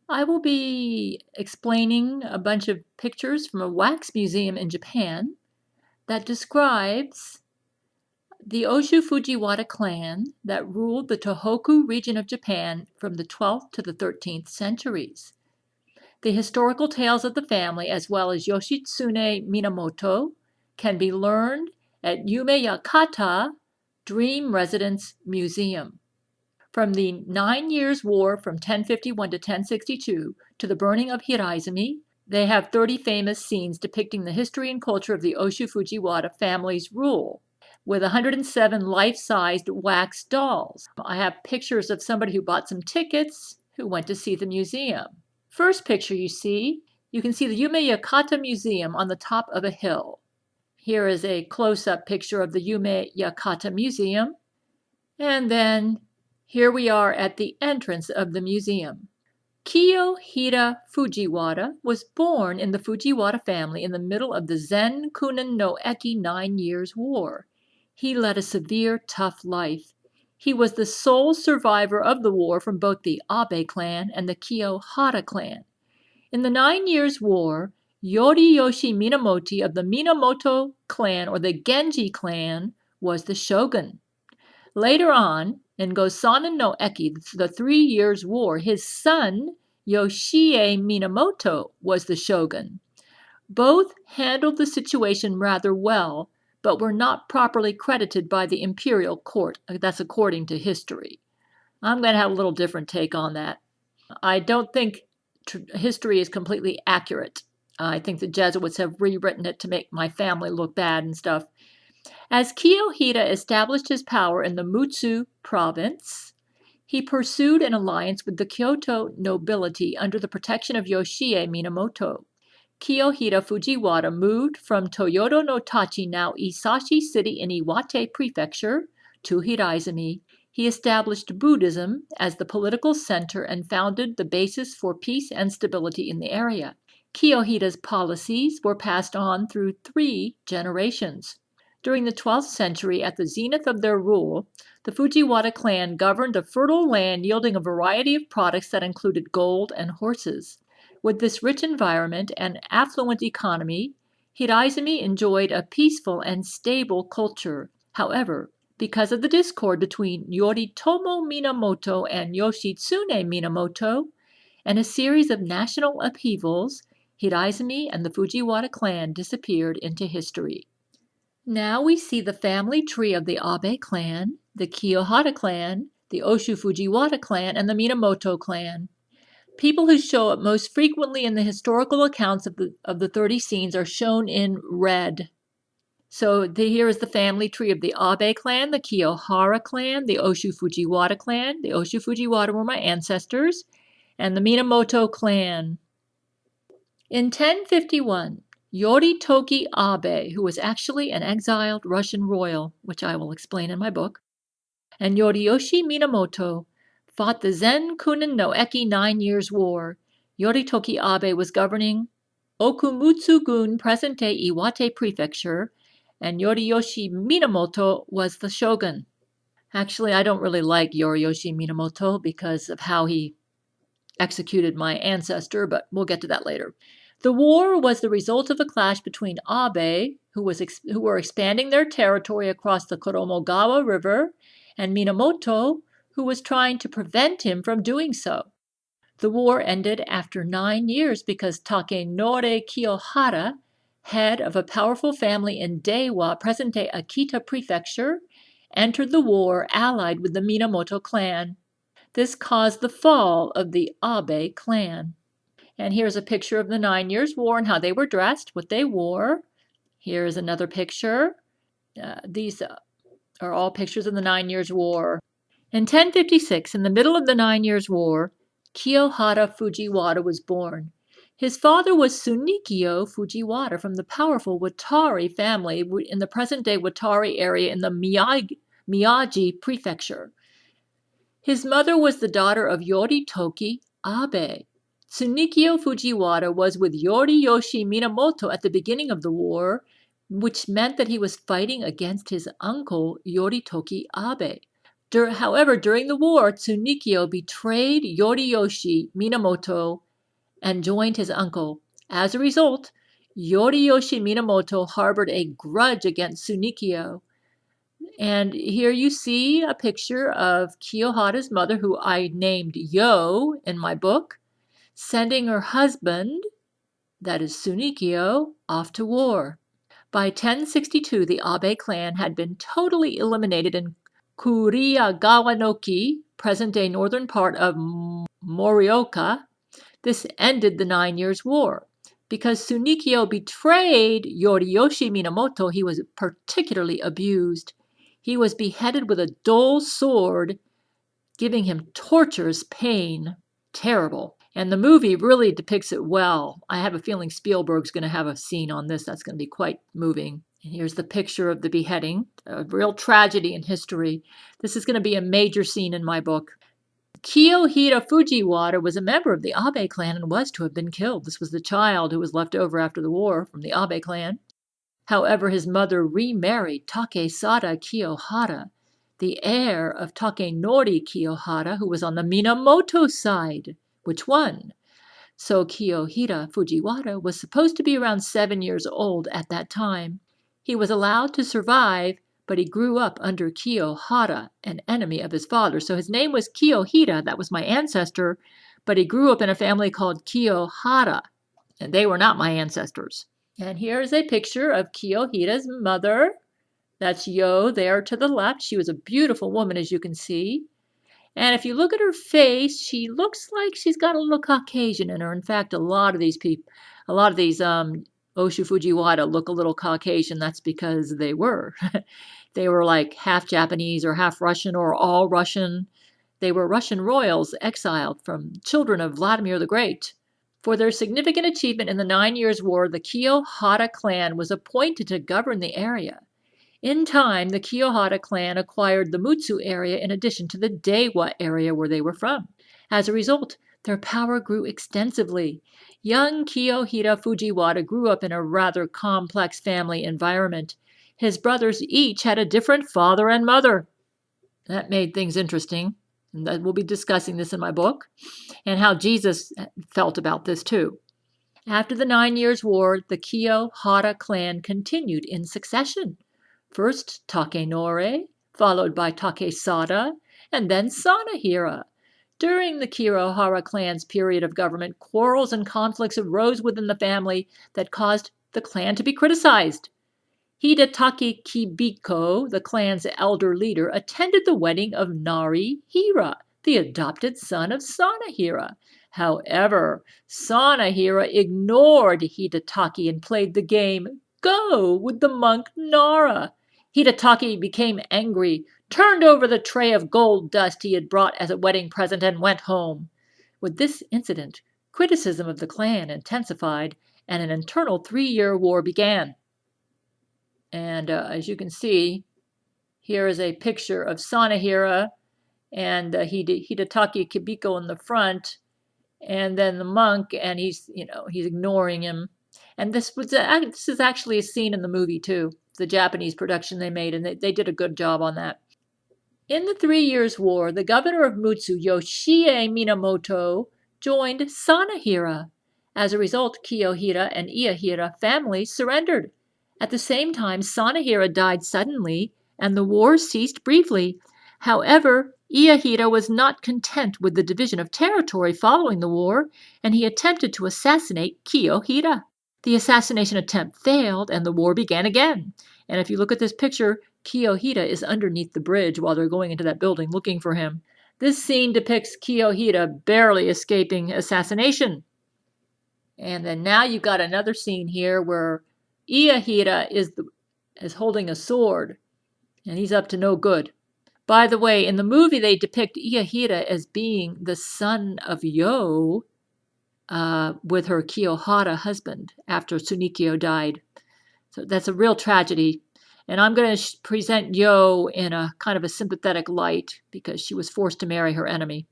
I will be explaining a bunch of pictures from a wax museum in Japan that describes the Oshu Fujiwara clan that ruled the Tohoku region of Japan from the 12th to the 13th centuries. The historical tales of the family, as well as Yoshitsune Minamoto, can be learned at Yume Yakata Dream Residence Museum. From the 9 Years' War from 1051 to 1062 to the burning of Hiraizumi, they have 30 famous scenes depicting the history and culture of the Oshu Fujiwara family's rule, with 107 life-sized wax dolls. I have pictures of somebody who bought some tickets who went to see the museum. First picture you can see the Yume Yakata Museum on the top of a hill. Here is a close-up picture of the Yume Yakata Museum. And then here we are at the entrance of the museum. Kiyohira Fujiwara was born in the Fujiwara family in the middle of the Zenkunen no Eki 9 Years' War. He led a severe, tough life. He was the sole survivor of the war from both the Abe clan and the Kiyohara clan. In the 9 Years' War, Yoriyoshi Minamoto of the Minamoto clan, or the Genji clan, was the shogun. Later on, in Gosanen no Eki, the 3 Years' War, his son, Yoshie Minamoto, was the shogun. Both handled the situation rather well, but were not properly credited by the imperial court. That's according to history. I'm going to have a little different take on that. I don't think history is completely accurate. I think the Jesuits have rewritten it to make my family look bad and stuff. As Kiyohira established his power in the Mutsu province, he pursued an alliance with the Kyoto nobility under the protection of Yoshie Minamoto. Kiyohira Fujiwara moved from Toyoto no Tachi, now Isashi City in Iwate Prefecture, to Hiraizumi. He established Buddhism as the political center and founded the basis for peace and stability in the area. Kiyohira's policies were passed on through 3 generations. During the 12th century, at the zenith of their rule, the Fujiwara clan governed a fertile land yielding a variety of products that included gold and horses. With this rich environment and affluent economy, Hiraizumi enjoyed a peaceful and stable culture. However, because of the discord between Yoritomo Minamoto and Yoshitsune Minamoto, and a series of national upheavals, Hiraizumi and the Fujiwara clan disappeared into history. Now we see the family tree of the Abe clan, the Kiyohara clan, the Oshu Fujiwara clan, and the Minamoto clan. People who show up most frequently in the historical accounts of the 30 scenes are shown in red. So here is the family tree of the Abe clan, the Kiyohara clan, the Oshu Fujiwara clan. The Oshu Fujiwara were my ancestors, and the Minamoto clan. In 1051, Yoritoki Abe, who was actually an exiled Russian royal, which I will explain in my book, and Yoriyoshi Minamoto fought the Zenkunen no Eki 9 Years' War. Yoritoki Abe was governing Okumutsu-gun, present-day Iwate Prefecture, and Yoriyoshi Minamoto was the shogun. Actually, I don't really like Yoriyoshi Minamoto because of how he executed my ancestor, but we'll get to that later. The war was the result of a clash between Abe, who were expanding their territory across the Koromogawa River, and Minamoto, who was trying to prevent him from doing so. The war ended after 9 years because Takenori Kiyohara, head of a powerful family in Dewa, present-day Akita Prefecture, entered the war allied with the Minamoto clan. This caused the fall of the Abe clan. And here's a picture of the 9 Years' War and how they were dressed, what they wore. Here's another picture. These are all pictures of the 9 Years' War. In 1056, in the middle of the 9 Years' War, Kiyohara Fujiwara was born. His father was Tsunikyo Fujiwara from the powerful Watari family in the present-day Watari area in the Miyagi Prefecture. His mother was the daughter of Yoritoki Abe. Tsunikyo Fujiwara was with Yoriyoshi Minamoto at the beginning of the war, which meant that he was fighting against his uncle Yoritoki Abe. However, during the war, Tsunikyo betrayed Yoriyoshi Minamoto and joined his uncle. As a result, Yoriyoshi Minamoto harbored a grudge against Tsunikyo. And here you see a picture of Kiyohira's mother, who I named Yo in my book, sending her husband, that is Tsunikyo, off to war. By 1062, the Abe clan had been totally eliminated in Kuriyagawa-no-ki, present-day northern part of Morioka. This ended the 9 Years' War. Because Tsunikyo betrayed Yoriyoshi Minamoto, he was particularly abused. He was beheaded with a dull sword, giving him torturous pain. Terrible. And the movie really depicts it well. I have a feeling Spielberg's going to have a scene on this that's going to be quite moving. And here's the picture of the beheading, a real tragedy in history. This is going to be a major scene in my book. Kiyohira Fujiwara was a member of the Abe clan and was to have been killed. This was the child who was left over after the war from the Abe clan. However, his mother remarried Takesada Kiyohara, the heir of Takenori Kiyohara, who was on the Minamoto side, which won. So Kiyohira Fujiwara was supposed to be around 7 years old at that time. He was allowed to survive, but he grew up under Kiyohara, an enemy of his father. So his name was Kiyohira, that was my ancestor, but he grew up in a family called Kiyohara, and they were not my ancestors. And here's a picture of Kiyohira's mother. That's Yo there to the left. She was a beautiful woman, as you can see. And if you look at her face, she looks like she's got a little Caucasian in her. In fact, a lot of these Oshu Fujiwara look a little Caucasian. That's because they were. They were like half Japanese or half Russian or all Russian. They were Russian royals exiled from children of Vladimir the Great. For their significant achievement in the 9 Years' War, the Kiyohara clan was appointed to govern the area. In time, the Kiyohara clan acquired the Mutsu area in addition to the Dewa area where they were from. As a result, their power grew extensively. Young Kiyohira Fujiwara grew up in a rather complex family environment. His brothers each had a different father and mother. That made things interesting. And we'll be discussing this in my book, and how Jesus felt about this too. After the 9 Years' War, the Kiyohara clan continued in succession. First Takenori, followed by Takesada, and then Sanahira. During the Kiyohara clan's period of government, quarrels and conflicts arose within the family that caused the clan to be criticized. Hidataki Kibiko, the clan's elder leader, attended the wedding of Nari Hira, the adopted son of Sanahira. However, Sanahira ignored Hidataki and played the game Go with the monk Nara. Hidataki became angry, turned over the tray of gold dust he had brought as a wedding present, and went home. With this incident, criticism of the clan intensified, and an internal 3-year war began. And as you can see, here is a picture of Sanahira and Hidataki Kibiko in the front, and then the monk, and he's ignoring him. And this is actually a scene in the movie too, the Japanese production they made, and they did a good job on that. In the 3 Years' War, the governor of Mutsu, Yoshie Minamoto, joined Sanahira. As a result, Kiyohira and Iyahira families surrendered. At the same time, Sanahira died suddenly, and the war ceased briefly. However, Iyahira was not content with the division of territory following the war, and he attempted to assassinate Kiyohira. The assassination attempt failed, and the war began again. And if you look at this picture, Kiyohira is underneath the bridge while they're going into that building looking for him. This scene depicts Kiyohira barely escaping assassination. And then now you've got another scene here where Iyahira is holding a sword, and he's up to no good. By the way, in the movie, they depict Iyahira as being the son of Yo with her Kiyohara husband after Tsunikyo died. So that's a real tragedy. And I'm going to present Yo in a kind of a sympathetic light because she was forced to marry her enemy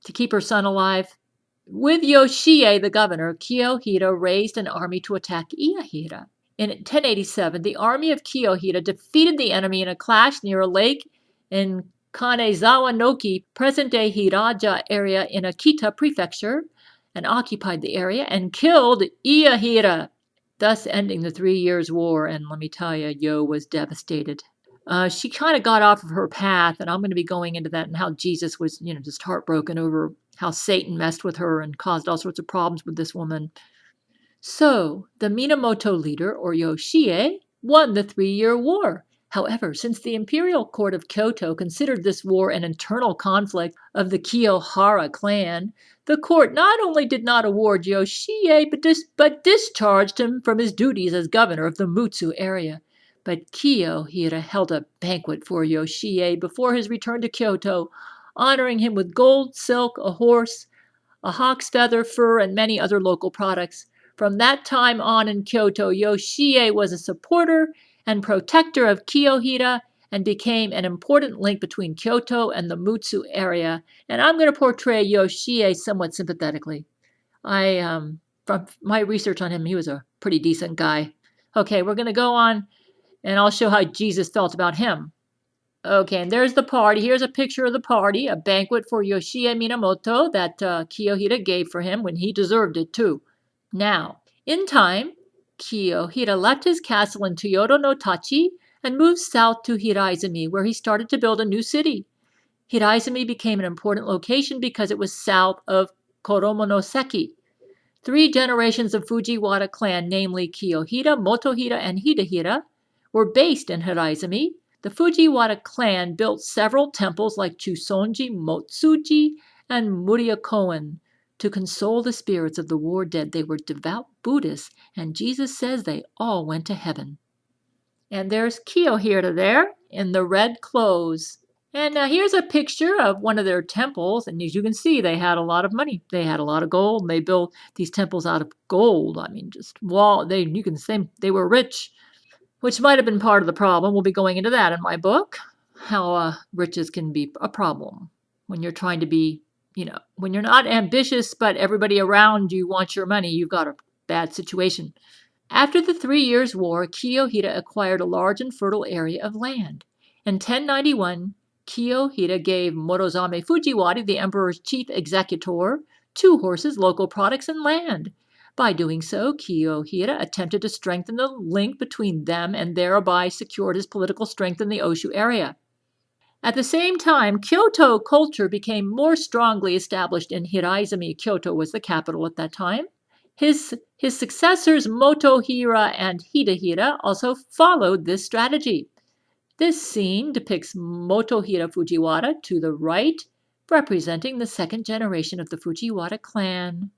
to keep her son alive. With Yoshie, the governor, Kiyohira raised an army to attack Iyahira. In 1087, the army of Kiyohira defeated the enemy in a clash near a lake in Kanezawa Noki, present-day Hiraja area in Akita Prefecture, and occupied the area and killed Kiyohira, thus ending the 3 Years' War. And let me tell you, Yo was devastated. She kind of got off of her path, and I'm going to be going into that and how Jesus was, just heartbroken over how Satan messed with her and caused all sorts of problems with this woman. So, the Minamoto leader, or Yoshie, won the 3 Year War. However, since the Imperial Court of Kyoto considered this war an internal conflict of the Kiyohira clan, the court not only did not award Yoshie, but discharged him from his duties as governor of the Mutsu area. But Kiyohira held a banquet for Yoshie before his return to Kyoto, honoring him with gold, silk, a horse, a hawk's feather, fur, and many other local products. From that time on in Kyoto, Yoshie was a supporter and protector of Kiyohira and became an important link between Kyoto and the Mutsu area. And I'm going to portray Yoshie somewhat sympathetically. From my research on him, he was a pretty decent guy. Okay, we're going to go on, and I'll show how Jesus felt about him. Okay, and there's the party. Here's a picture of the party, a banquet for Yoshie Minamoto that Kiyohira gave for him when he deserved it too. Now, in time, Kiyohira left his castle in Toyoto no Tachi and moved south to Hiraizumi, where he started to build a new city. Hiraizumi became an important location because it was south of Koromonoseki. 3 generations of Fujiwara clan, namely Kiyohira, Motohira, and Hidehira, were based in Hiraizumi. The Fujiwara clan built several temples like Chusonji, Motsuji, and Muryakoen to console the spirits of the war dead. They were devout Buddhists, and Jesus says they all went to heaven. And there's Kiyohira there in the red clothes. And here's a picture of one of their temples, and as you can see, they had a lot of money. They had a lot of gold, and they built these temples out of gold. I mean, you can say they were rich, which might have been part of the problem. We'll be going into that in my book, how riches can be a problem when you're trying to be, when you're not ambitious, but everybody around you wants your money, you've got a bad situation. After the 3 Years' War, Kiyohira acquired a large and fertile area of land. In 1091, Kiyohira gave Morozame Fujiwara, the emperor's chief executor, 2 horses, local products, and land. By doing so, Kiyohira attempted to strengthen the link between them and thereby secured his political strength in the Oshu area. At the same time, Kyoto culture became more strongly established in Hiraizumi. Kyoto was the capital at that time. His successors Motohira and Hidehira also followed this strategy. This scene depicts Motohira Fujiwara to the right, representing the 2nd generation of the Fujiwara clan.